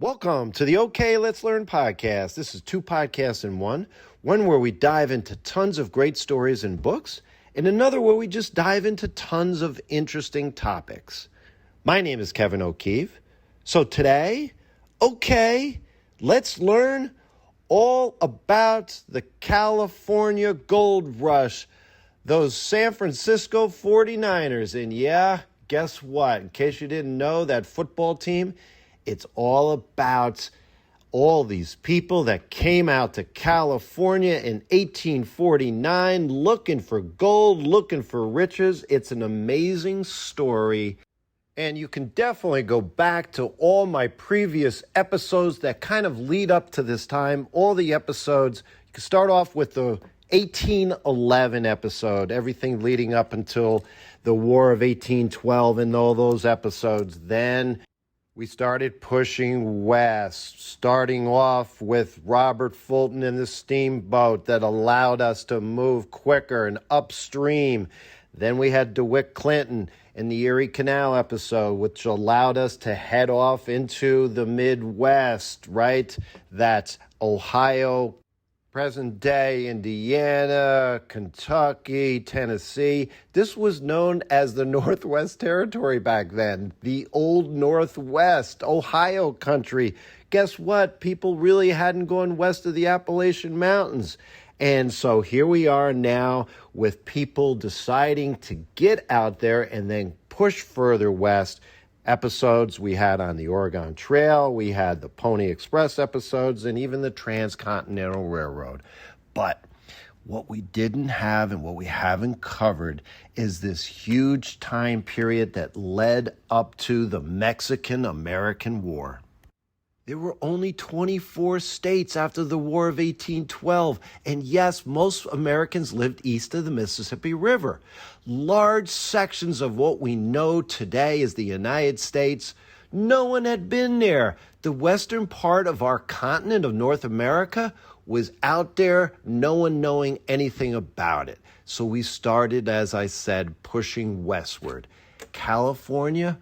Welcome to the OK Let's Learn podcast. This is two podcasts in one where we dive into tons of great stories and books, and another where we just dive into tons of interesting topics. My name is Kevin O'Keefe. So today, let's learn all about the California gold rush, those San Francisco 49ers. And yeah, guess what? In case you didn't know, that football team, it's all about all these people that came out to California in 1849 looking for gold, looking for riches. It's an amazing story. And you can definitely go back to all my previous episodes that kind of lead up to this time. All the episodes, you can start off with the 1811 episode, everything leading up until the War of 1812 and all those episodes. Then we started pushing west, starting off with Robert Fulton and the steamboat that allowed us to move quicker and upstream. Then we had DeWitt Clinton in the Erie Canal episode, which allowed us to head off into the Midwest, right? That's Ohio, present-day Indiana, Kentucky, Tennessee. This was known as the Northwest Territory back then, the old Northwest, Ohio country. Guess what? People really hadn't gone west of the Appalachian Mountains. And so here we are now with people deciding to get out there and then push further west. Episodes we had on the Oregon Trail, we had the Pony Express episodes, and even the Transcontinental Railroad. But what we didn't have and what we haven't covered is this huge time period that led up to the Mexican-American War. There were only 24 states after the War of 1812. And yes, most Americans lived east of the Mississippi River. Large sections of what we know today as the United States, no one had been there. The western part of our continent of North America was out there, no one knowing anything about it. So we started, as I said, pushing westward. California,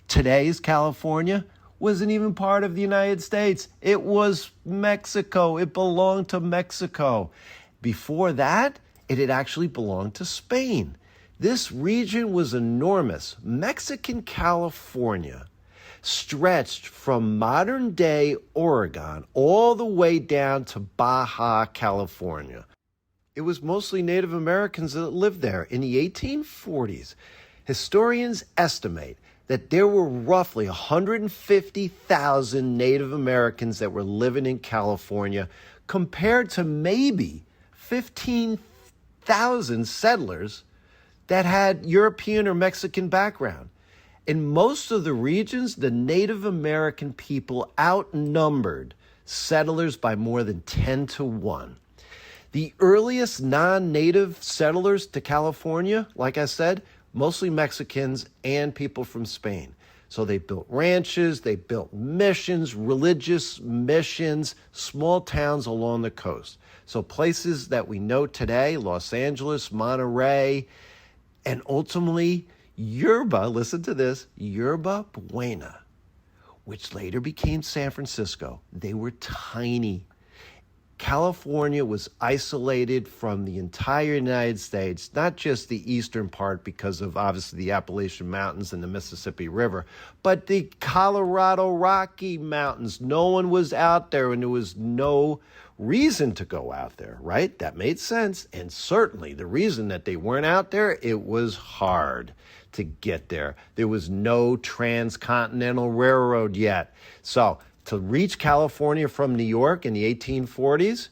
today's California, wasn't even part of the United States. It was Mexico. It belonged to Mexico. Before that, it had actually belonged to Spain. This region was enormous. Mexican California stretched from modern-day Oregon all the way down to Baja California. It was mostly Native Americans that lived there. In the 1840s, historians estimate that there were roughly 150,000 Native Americans that were living in California compared to maybe 15,000 settlers that had European or Mexican background. In most of the regions, the Native American people outnumbered settlers by more than 10 to 1. The earliest non-native settlers to California, like I said, mostly Mexicans and people from Spain. So they built ranches, they built missions, religious missions, small towns along the coast. So places that we know today, Los Angeles, Monterey, and ultimately Yerba, listen to this, Yerba Buena, which later became San Francisco. They were tiny. California was isolated from the entire United States, not just the eastern part because of obviously the Appalachian Mountains and the Mississippi River, but the Colorado Rocky Mountains. No one was out there and there was no reason to go out there, right? That made sense. And certainly the reason that they weren't out there, it was hard to get there. There was no transcontinental railroad yet. So to reach California from New York in the 1840s,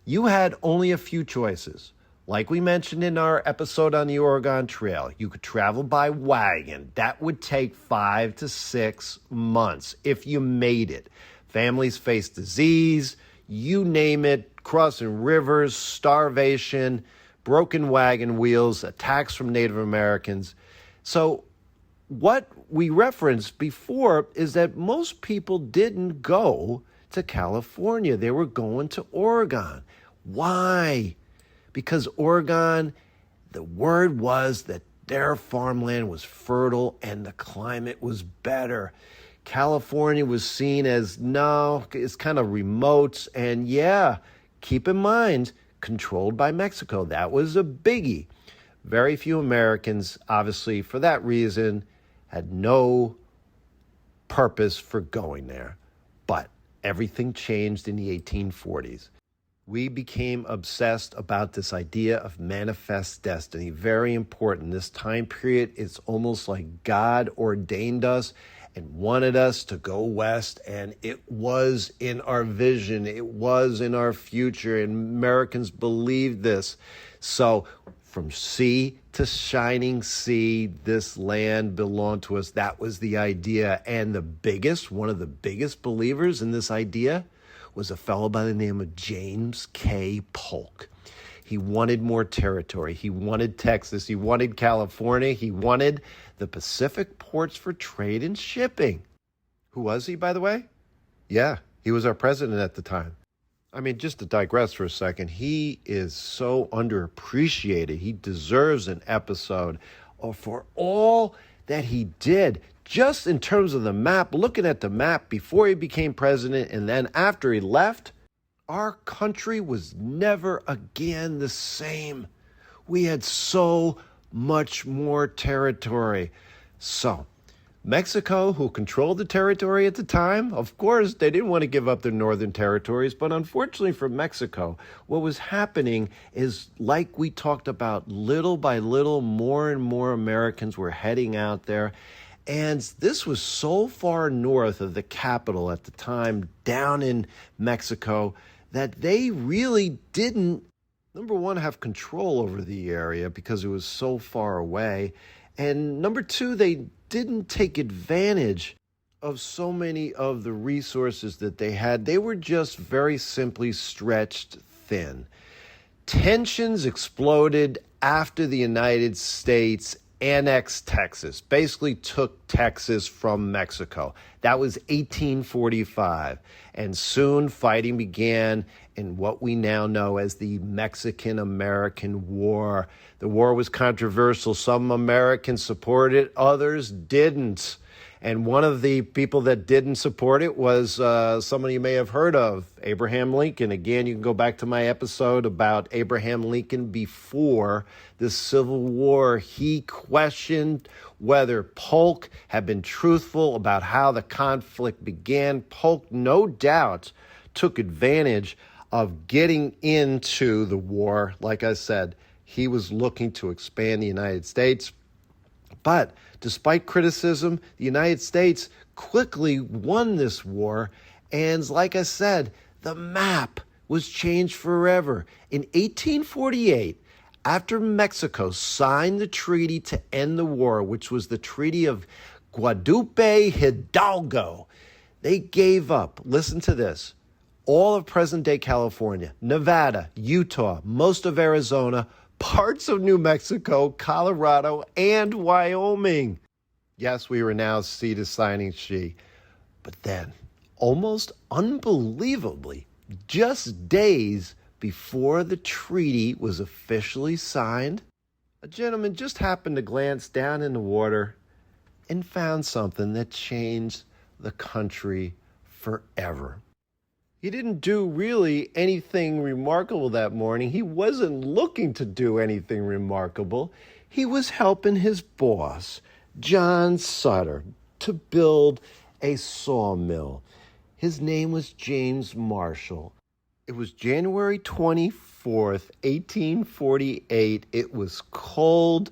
you had only a few choices. Like we mentioned in our episode on the Oregon Trail, you could travel by wagon. That would take 5 to 6 months if you made it. Families faced disease, you name it, crossing rivers, starvation, broken wagon wheels, attacks from Native Americans. So what we referenced before is that most people didn't go to California. They were going to Oregon. Why? Because Oregon, the word was that their farmland was fertile and the climate was better. California was seen as, no, it's kind of remote. And yeah, keep in mind, controlled by Mexico. That was a biggie. Very few Americans, obviously, for that reason, had no purpose for going there. But everything changed in the 1840s. We became obsessed about this idea of manifest destiny. Very important. This time period, it's almost like God ordained us and wanted us to go west, and it was in our vision. It was in our future, and Americans believed this. So from sea to shining sea, this land belonged to us. That was the idea. And one of the biggest believers in this idea was a fellow by the name of James K. Polk. He wanted more territory. He wanted Texas. He wanted California. He wanted the Pacific ports for trade and shipping. Who was he, by the way? Yeah, he was our president at the time. I mean, just to digress for a second, he is so underappreciated. He deserves an episode for all that he did. Just in terms of the map, looking at the map before he became president and then after he left, our country was never again the same. We had so much more territory. So, Mexico, who controlled the territory at the time, of course, they didn't want to give up their northern territories, but unfortunately for Mexico, what was happening is, like we talked about, little by little, more and more Americans were heading out there. And this was so far north of the capital at the time, down in Mexico, that they really didn't, number one, have control over the area because it was so far away. And number two, they didn't take advantage of so many of the resources that they had. They were just very simply stretched thin. Tensions exploded after the United States annexed Texas, basically took Texas from Mexico. That was 1845. And soon fighting began in what we now know as the Mexican-American War. The war was controversial. Some Americans supported it, others didn't. And one of the people that didn't support it was someone you may have heard of, Abraham Lincoln. Again, you can go back to my episode about Abraham Lincoln before the Civil War. He questioned whether Polk had been truthful about how the conflict began. Polk, no doubt, took advantage of getting into the war. Like I said, he was looking to expand the United States. But despite criticism, the United States quickly won this war. And like I said, the map was changed forever. In 1848, after Mexico signed the treaty to end the war, which was the Treaty of Guadalupe Hidalgo, they gave up, listen to this, all of present-day California, Nevada, Utah, most of Arizona, parts of New Mexico, Colorado, and Wyoming. Yes, we were now sea to signing she. But then, almost unbelievably, just days before the treaty was officially signed, a gentleman just happened to glance down in the water and found something that changed the country forever. He didn't do really anything remarkable that morning. He wasn't looking to do anything remarkable. He was helping his boss, John Sutter, to build a sawmill. His name was James Marshall. It was January 24th, 1848. It was cold.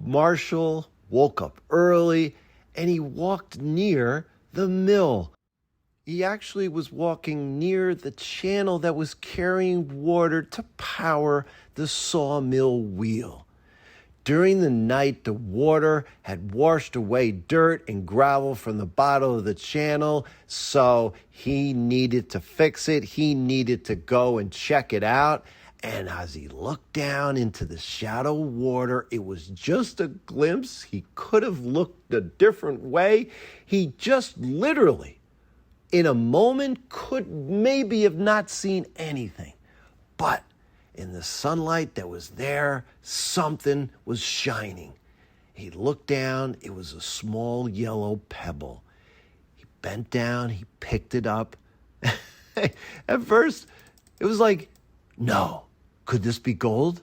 Marshall woke up early and he walked near the mill. He actually was walking near the channel that was carrying water to power the sawmill wheel. During the night, the water had washed away dirt and gravel from the bottom of the channel, so he needed to fix it. He needed to go and check it out. And as he looked down into the shallow water, it was just a glimpse. He could have looked a different way. He just literally, in a moment, could maybe have not seen anything. But in the sunlight that was there, something was shining. He looked down. It was a small yellow pebble. bent down, he picked it up. At first, it was like, no, could this be gold?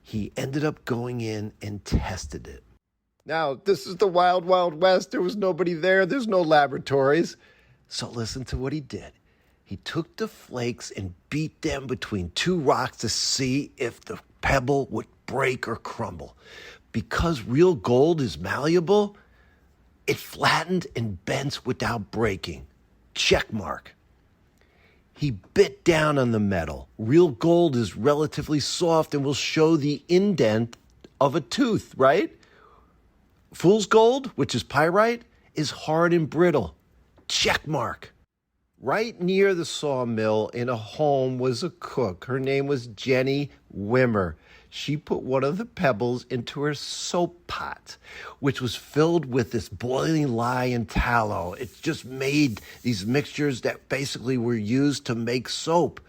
He ended up going in and tested it. Now, this is the wild, wild west. There was nobody there. There's no laboratories. So listen to what he did. He took the flakes and beat them between two rocks to see if the pebble would break or crumble. Because real gold is malleable, it flattened and bent without breaking. Check mark. He bit down on the metal. Real gold is relatively soft and will show the indent of a tooth, right? Fool's gold, which is pyrite, is hard and brittle. Check mark. Right near the sawmill in a home was a cook. Her name was Jenny Wimmer. She put one of the pebbles into her soap pot, which was filled with this boiling lye and tallow. It just made these mixtures that basically were used to make soap.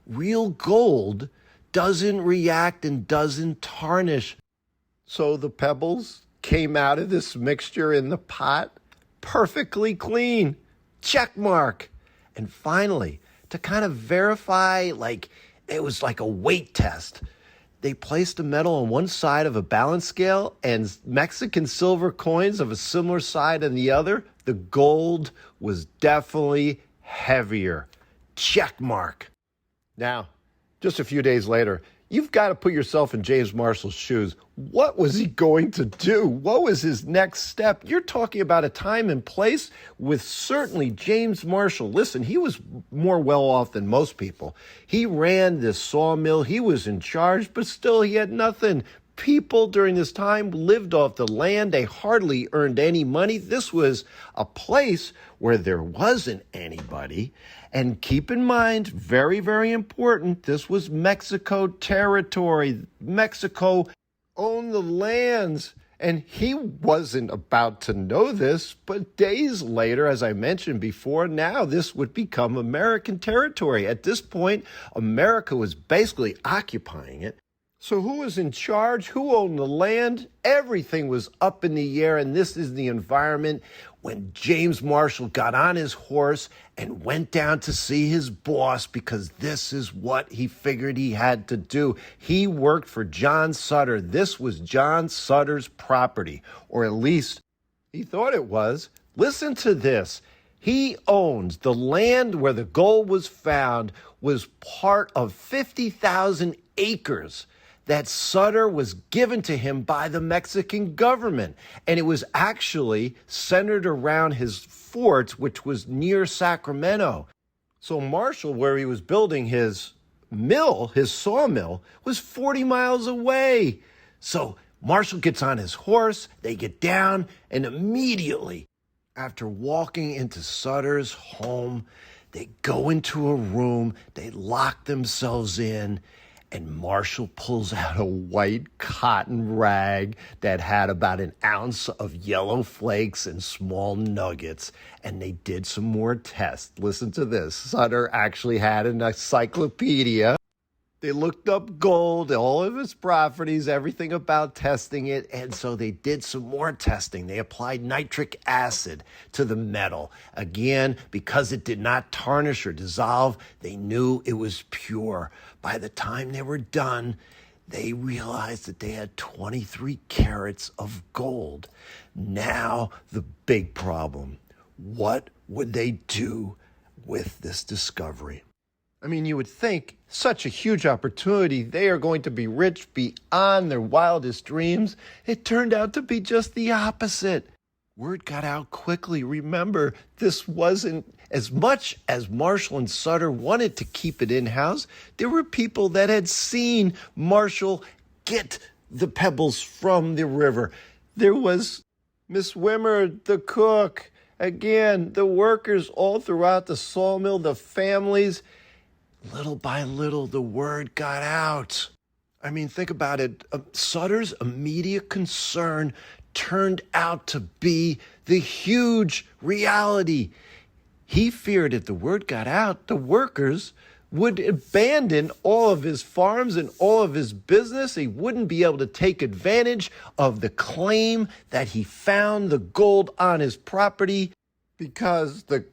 Real gold doesn't react and doesn't tarnish. So the pebbles came out of this mixture in the pot perfectly clean. Check mark. And finally, to kind of verify, like it was like a weight test, they placed the metal on one side of a balance scale and Mexican silver coins of a similar side on the other. The gold was definitely heavier. Check mark. Now, just a few days later, you've got to put yourself in James Marshall's shoes. What was he going to do? What was his next step? You're talking about a time and place with certainly James Marshall. Listen, he was more well off than most people. He ran this sawmill. He was in charge, but still he had nothing. People during this time lived off the land. They hardly earned any money. This was a place where there wasn't anybody. And keep in mind, very, very important, this was Mexico territory. Mexico owned the lands. And he wasn't about to know this, but days later, as I mentioned before, now this would become American territory. At this point, America was basically occupying it. So who was in charge? Who owned the land? Everything was up in the air, and this is the environment when James Marshall got on his horse and went down to see his boss, because this is what he figured he had to do. He worked for John Sutter. This was John Sutter's property, or at least he thought it was. Listen to this. He owned the land where the gold was found, was part of 50,000 acres that Sutter was given to him by the Mexican government. And it was actually centered around his fort, which was near Sacramento. So Marshall, where he was building his mill, his sawmill, was 40 miles away. So Marshall gets on his horse, they get down, and immediately after walking into Sutter's home, they go into a room, they lock themselves in, and Marshall pulls out a white cotton rag that had about an ounce of yellow flakes and small nuggets. And they did some more tests. Listen to this. Sutter actually had an encyclopedia. They looked up gold, all of its properties, everything about testing it. And so they did some more testing. They applied nitric acid to the metal. Again, because it did not tarnish or dissolve, they knew it was pure. By the time they were done, they realized that they had 23 carats of gold. Now, the big problem. What would they do with this discovery? I mean, you would think such a huge opportunity. They are going to be rich beyond their wildest dreams. It turned out to be just the opposite. Word got out quickly. Remember, this wasn't as much as Marshall and Sutter wanted to keep it in-house. There were people that had seen Marshall get the pebbles from the river. There was Miss Wimmer, the cook. Again, the workers all throughout the sawmill, the families. Little by little, the word got out. I mean, think about it. Sutter's immediate concern turned out to be the huge reality. He feared if the word got out, the workers would abandon all of his farms and all of his business. He wouldn't be able to take advantage of the claim that he found the gold on his property. because the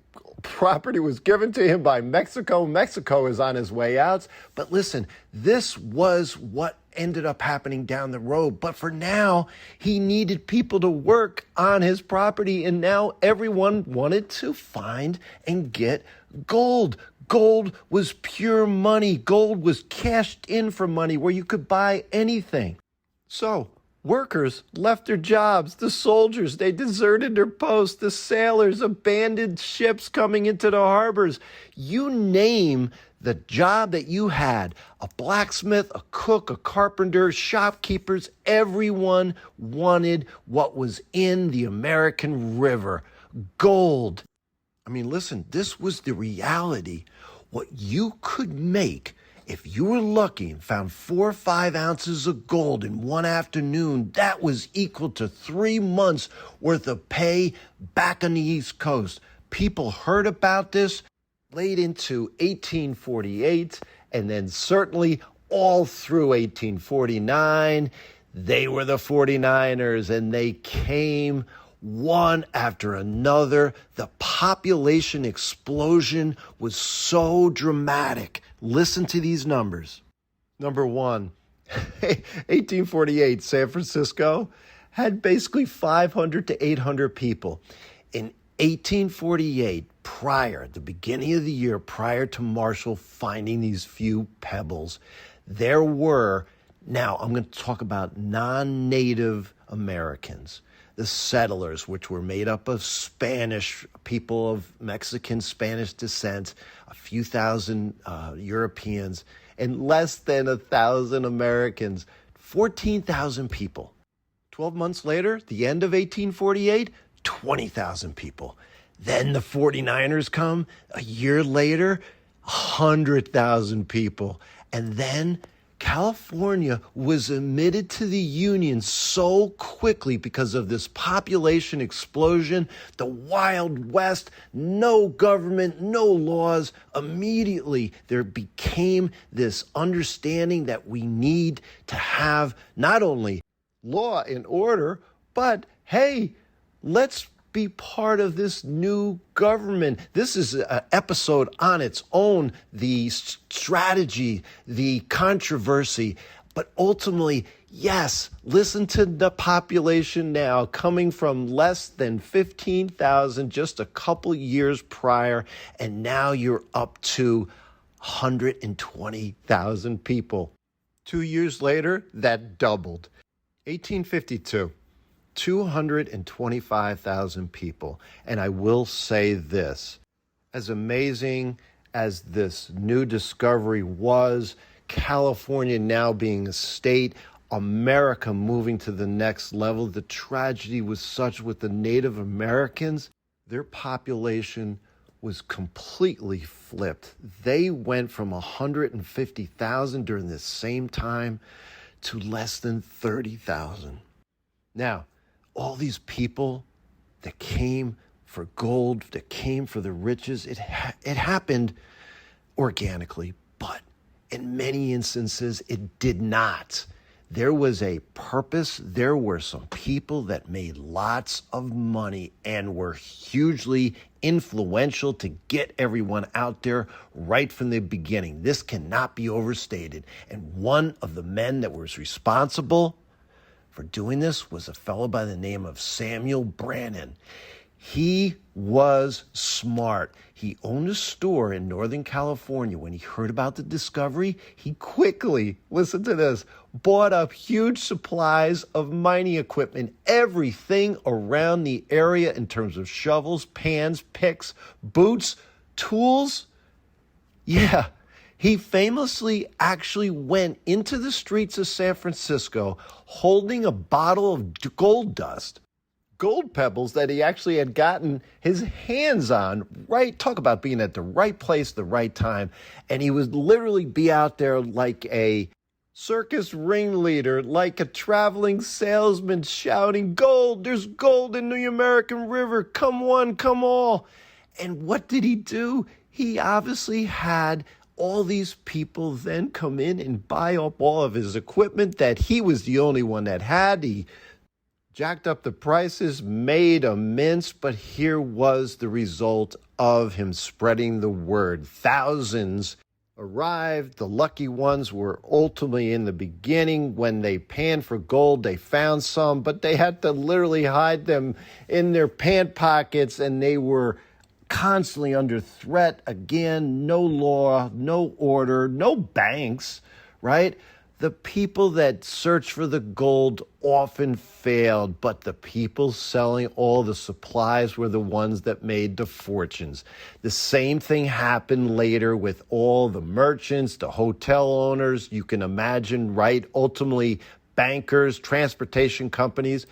property was given to him by Mexico. Mexico is on his way out. But listen, this was what ended up happening down the road. But for now, he needed people to work on his property. And now everyone wanted to find and get gold. Gold was pure money. Gold was cashed in for money where you could buy anything. So workers left their jobs. The soldiers, they deserted their posts. The sailors abandoned ships coming into the harbors. You name the job that you had, a blacksmith, a cook, a carpenter, shopkeepers, everyone wanted what was in the American river, gold. I mean, listen, this was the reality. What you could make if you were lucky and found 4 or 5 ounces of gold in one afternoon, that was equal to 3 months worth of pay back on the East Coast. People heard about this late into 1848, and then certainly all through 1849. They were the 49ers, and they came one after another. The population explosion was so dramatic. Listen to these numbers. Number one, 1848, San Francisco had basically 500 to 800 people. In 1848, at the beginning of the year, prior to Marshall finding these few pebbles, there were, now I'm going to talk about non-Native Americans, the settlers, which were made up of Spanish, people of Mexican, Spanish descent, a few thousand Europeans, and less than 1,000 Americans, 14,000 people. 12 months later, the end of 1848, 20,000 people. Then the 49ers come, a year later, 100,000 people. And then California was admitted to the Union so quickly because of this population explosion, the Wild West, no government, no laws. Immediately, there became this understanding that we need to have not only law and order, but hey, let's be part of this new government. This is an episode on its own, the strategy, the controversy, but ultimately, yes, listen to the population now coming from less than 15,000 just a couple years prior, and now you're up to 120,000 people. 2 years later, that doubled. 1852. 225,000 people. And I will say this, as amazing as this new discovery was, California now being a state, America moving to the next level, the tragedy was such with the Native Americans, their population was completely flipped. They went from 150,000 during this same time to less than 30,000. Now, all these people that came for gold, that came for the riches, it happened organically, but in many instances, it did not. There was a purpose. There were some people that made lots of money and were hugely influential to get everyone out there right from the beginning. This cannot be overstated. And one of the men that was responsible for doing this was a fellow by the name of Samuel Brannan. He was smart. He owned a store in Northern California. When he heard about the discovery, he quickly, listen to this, bought up huge supplies of mining equipment, everything around the area in terms of shovels, pans, picks, boots, tools. Yeah. He famously actually went into the streets of San Francisco holding a bottle of gold dust, gold pebbles that he actually had gotten his hands on, right? Talk about being at the right place, the right time. And he would literally be out there like a circus ringleader, like a traveling salesman shouting, "Gold, there's gold in the American River. Come one, come all." And what did he do? He obviously had all these people then come in and buy up all of his equipment that he was the only one that had. He Jacked up the prices, made a mince, but here was the result of him spreading the word. Thousands arrived. The lucky ones were ultimately in the beginning. When they panned for gold, they found some, but they had to literally hide them in their pant pockets, and they were constantly under threat. Again, no law, no order, no banks, right? The people that searched for the gold often failed, but the people selling all the supplies were the ones that made the fortunes. The same thing happened later with all the merchants, the hotel owners. You can imagine, right? Ultimately, bankers, transportation companies.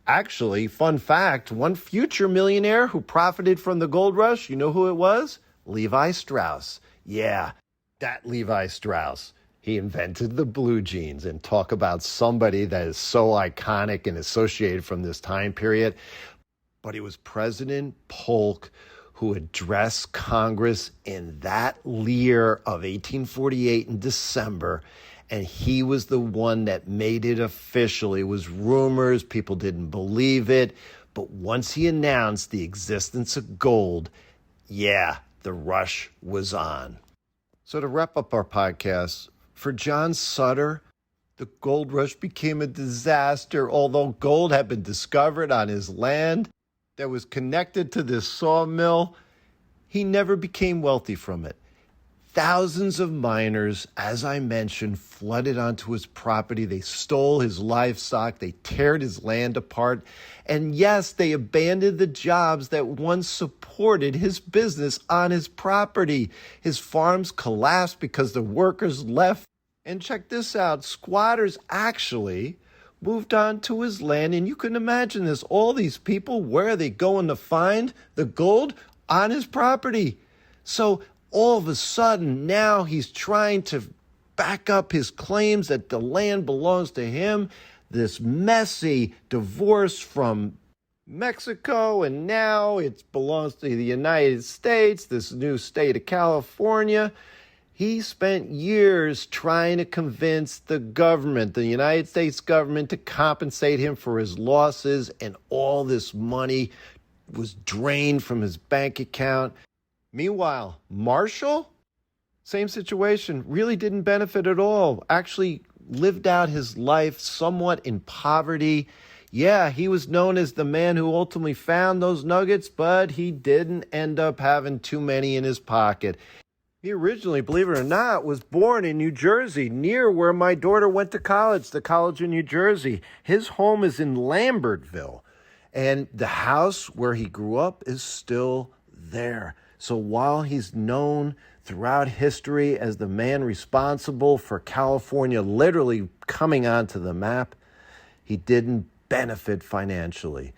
Actually, fun fact, one future millionaire who profited from the gold rush, you know who it was? Levi Strauss. Yeah, that Levi Strauss. He invented the blue jeans, and talk about somebody that is so iconic and associated from this time period. But it was President Polk who addressed Congress in that year of 1848 in December, and he was the one that made it official. It was rumors, people didn't believe it, but once he announced the existence of gold, yeah, the rush was on. So to wrap up our podcast, for John Sutter, the gold rush became a disaster. Although gold had been discovered on his land that was connected to this sawmill, he never became wealthy from it. Thousands of miners, as I mentioned, flooded onto his property. They stole his livestock. They teared his land apart. And yes, they abandoned the jobs that once supported his business on his property. His farms collapsed because the workers left. And check this out, squatters actually moved on to his land. And you can imagine this, all these people, where are they going to find the gold? On his property. So all of a sudden, now he's trying to back up his claims that the land belongs to him. This messy divorce from Mexico, and now it belongs to the United States, this new state of California. He spent years trying to convince the government, the United States government, to compensate him for his losses, and all this money was drained from his bank account. Meanwhile, Marshall, same situation, really didn't benefit at all. Actually lived out his life somewhat in poverty. Yeah, he was known as the man who ultimately found those nuggets, but he didn't end up having too many in his pocket. He originally, believe it or not, was born in New Jersey, near where my daughter went to college, the college in New Jersey. His home is in Lambertville, and the house where he grew up is still there. So while he's known throughout history as the man responsible for California literally coming onto the map, he didn't benefit financially.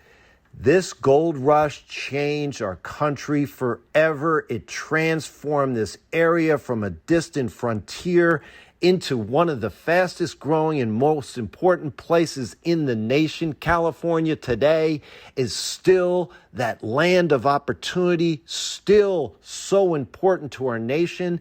This gold rush changed our country forever. It transformed this area from a distant frontier into one of the fastest growing and most important places in the nation. California today is still that land of opportunity, still so important to our nation.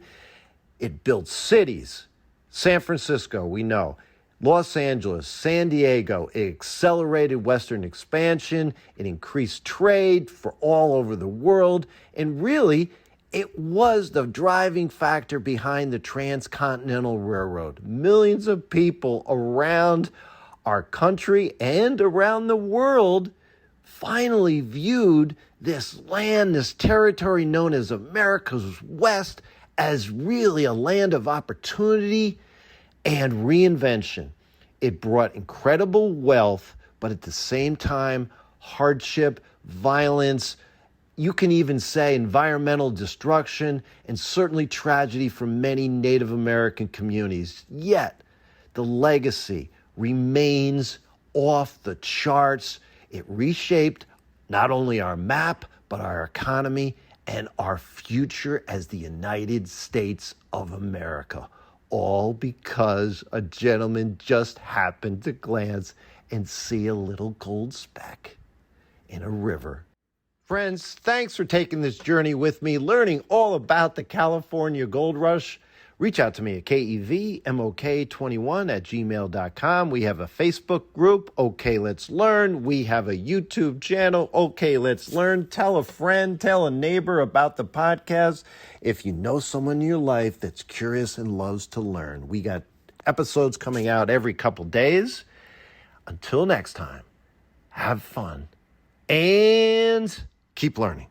It built cities. San Francisco, we know. Los Angeles, San Diego, it accelerated Western expansion, it increased trade for all over the world, and really, it was the driving factor behind the Transcontinental Railroad. Millions of people around our country and around the world finally viewed this land, this territory known as America's West, as really a land of opportunity and reinvention. It brought incredible wealth, but at the same time, hardship, violence, you can even say environmental destruction, and certainly tragedy for many Native American communities. Yet, the legacy remains off the charts. It reshaped not only our map, but our economy and our future as the United States of America. All because a gentleman just happened to glance and see a little gold speck in a river. Friends, thanks for taking this journey with me, learning all about the California Gold Rush. Reach out to me at kevmok21@gmail.com. We have a Facebook group, Okay Let's Learn. We have a YouTube channel, Okay Let's Learn. Tell a friend, tell a neighbor about the podcast. If you know someone in your life that's curious and loves to learn, we got episodes coming out every couple days. Until next time, have fun and keep learning.